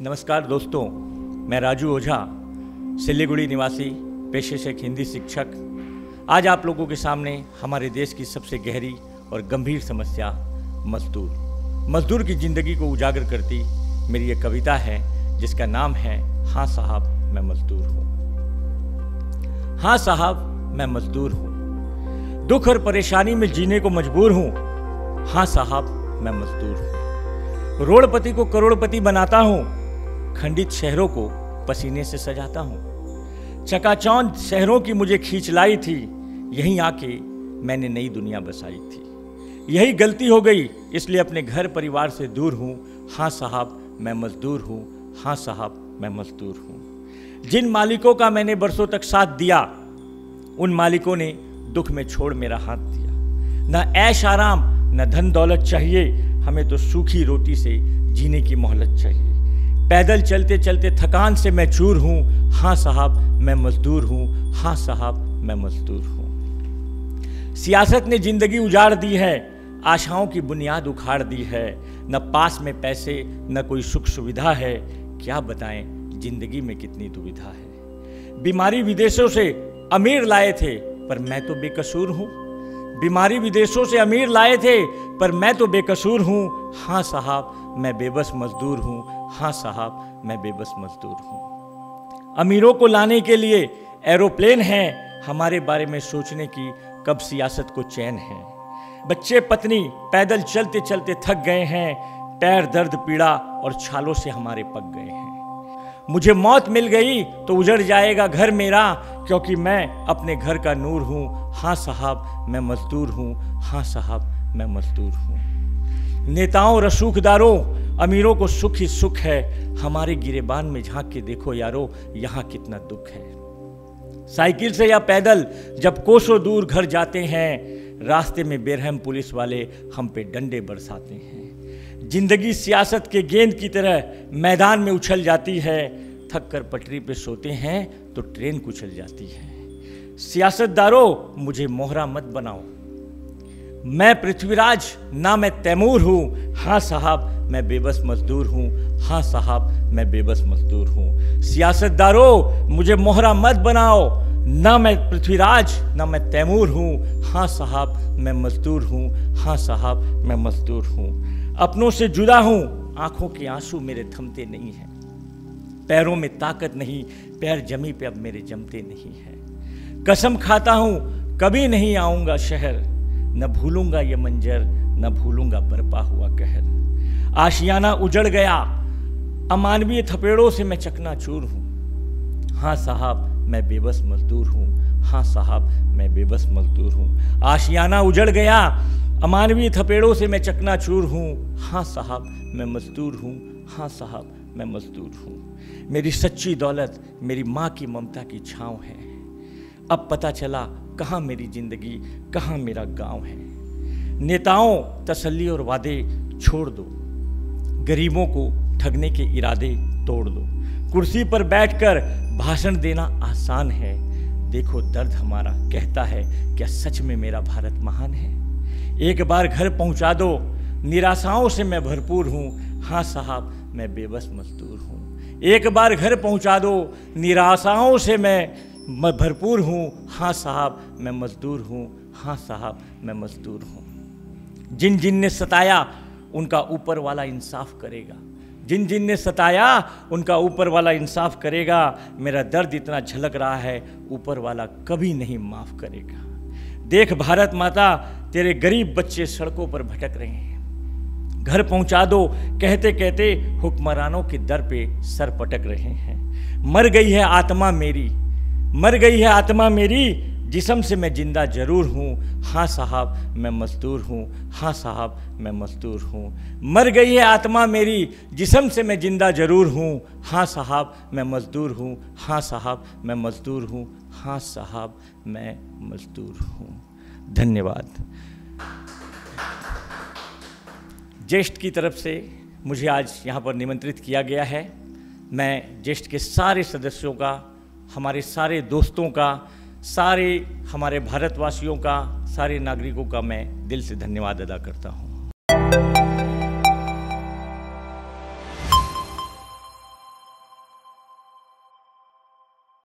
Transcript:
नमस्कार दोस्तों, मैं राजू ओझा, सिलीगुड़ी निवासी, पेशे से एक हिंदी शिक्षक, आज आप लोगों के सामने हमारे देश की सबसे गहरी और गंभीर समस्या मजदूर की ज़िंदगी को उजागर करती मेरी एक कविता है जिसका नाम है हाँ साहब मैं मजदूर हूँ। हाँ साहब मैं मजदूर हूँ, दुख और परेशानी में जीने को मजबूर हूँ। हाँ साहब मैं मजदूर हूँ, रोड़पति को करोड़पति बनाता हूँ, खंडित शहरों को पसीने से सजाता हूँ। चकाचौंध शहरों की मुझे खींच लाई थी, यहीं आके मैंने नई दुनिया बसाई थी। यही गलती हो गई, इसलिए अपने घर परिवार से दूर हूँ। हाँ साहब मैं मजदूर हूँ, हाँ साहब मैं मजदूर हूँ। जिन मालिकों का मैंने बरसों तक साथ दिया, उन मालिकों ने दुख में छोड़ मेरा हाथ दिया। न ऐश आराम न धन दौलत चाहिए, हमें तो सूखी रोटी से जीने की मोहलत चाहिए। पैदल चलते चलते थकान से मैं चूर हूँ। हाँ साहब मैं मजदूर हूँ, हाँ साहब मैं मजदूर हूँ। सियासत ने जिंदगी उजाड़ दी है, आशाओं की बुनियाद उखाड़ दी है। न पास में पैसे न कोई सुख सुविधा है, क्या बताएं जिंदगी में कितनी दुविधा है। बीमारी विदेशों से अमीर लाए थे, पर मैं तो बेकसूर हूँ। बीमारी विदेशों से अमीर लाए थे, पर मैं तो बेकसूर हूँ। हाँ साहब मैं बेबस मजदूर हूँ, हाँ साहब मैं बेबस मजदूर हूँ। अमीरों को लाने के लिए एरोप्लेन है, हमारे बारे में सोचने की कब सियासत को चैन है। बच्चे पत्नी पैदल चलते चलते थक गए हैं, पैर दर्द पीड़ा और छालों से हमारे पक गए हैं। मुझे मौत मिल गई तो उजड़ जाएगा घर मेरा, क्योंकि मैं अपने घर का नूर हूँ। हाँ साहब मैं मजदूर हूँ, हाँ साहब मैं मजदूर हूँ। नेताओं रसूखदारों अमीरों को सुख ही सुख है, हमारे गिरेबान में झांक के देखो यारो, यहाँ कितना दुख है। साइकिल से या पैदल जब कोसों दूर घर जाते हैं, रास्ते में बेरहम पुलिस वाले हम पे डंडे बरसाते हैं। जिंदगी सियासत के गेंद की तरह मैदान में उछल जाती है, थक कर पटरी पे सोते हैं तो ट्रेन कुचल जाती है। सियासतदारों मुझे मोहरा मत बनाओ, मैं पृथ्वीराज ना मैं तैमूर हूँ। हाँ साहब मैं बेबस मजदूर हूँ, हाँ साहब मैं बेबस मजदूर हूँ। सियासतदारों मुझे मोहरा मत बनाओ, ना मैं पृथ्वीराज ना मैं तैमूर हूँ। हाँ साहब मैं मजदूर हूँ, हाँ साहब मैं मजदूर हूँ। अपनों से जुदा हूँ, आंखों के आंसू मेरे थमते नहीं हैं। पैरों में ताकत नहीं, पैर जमी पे अब मेरे जमते नहीं हैं। कसम खाता हूँ कभी नहीं आऊँगा शहर, न भूलूंगा ये मंजर, न भूलूंगा बरपा हुआ कहर। आशियाना उजड़ गया, अमानवीय थपेड़ों से मैं चकनाचूर हूँ। हाँ साहब मैं बेबस मजदूर हूँ, हाँ साहब मैं बेबस मजदूर हूँ। आशियाना उजड़ गया, अमानवीय थपेड़ों से मैं चकनाचूर हूँ। हाँ साहब मैं मजदूर हूँ, हाँ साहब मैं मजदूर हूँ। मेरी सच्ची दौलत मेरी माँ की ममता की छाँव है। अब पता चला कहाँ मेरी जिंदगी, कहाँ मेरा गांव है। नेताओं तसल्ली और वादे छोड़ दो, गरीबों को ठगने के इरादे तोड़ दो। कुर्सी पर बैठकर भाषण देना आसान है, देखो दर्द हमारा कहता है क्या सच में मेरा भारत महान है। एक बार घर पहुंचा दो, निराशाओं से मैं भरपूर हूँ। हाँ साहब मैं बेबस मजदूर हूँ। एक बार घर पहुंचा दो, निराशाओं से मैं भरपूर हूँ। हाँ साहब मैं मजदूर हूँ, हाँ साहब मैं मजदूर हूँ। जिन जिन ने सताया उनका ऊपर वाला इंसाफ करेगा, जिन जिन ने सताया उनका ऊपर वाला इंसाफ करेगा। मेरा दर्द इतना झलक रहा है, ऊपर वाला कभी नहीं माफ़ करेगा। देख भारत माता तेरे गरीब बच्चे सड़कों पर भटक रहे हैं, घर पहुंचा दो कहते कहते हुक्मरानों के दर पे सर पटक रहे हैं। मर गई है आत्मा मेरी, मर गई है आत्मा मेरी, जिस्म से मैं जिंदा जरूर हूँ। हाँ साहब मैं मजदूर हूँ, हाँ साहब मैं मजदूर हूँ। मर गई है आत्मा मेरी, जिस्म से मैं जिंदा जरूर हूँ। हाँ साहब मैं मजदूर हूँ, हाँ साहब मैं मजदूर हूँ, हाँ साहब मैं मजदूर हूँ। धन्यवाद। जेस्ट की तरफ से मुझे आज यहाँ पर निमंत्रित किया गया है। मैं जेस्ट के सारे सदस्यों का, हमारे सारे दोस्तों का, सारे हमारे भारतवासियों का, सारे नागरिकों का मैं दिल से धन्यवाद अदा करता हूँ।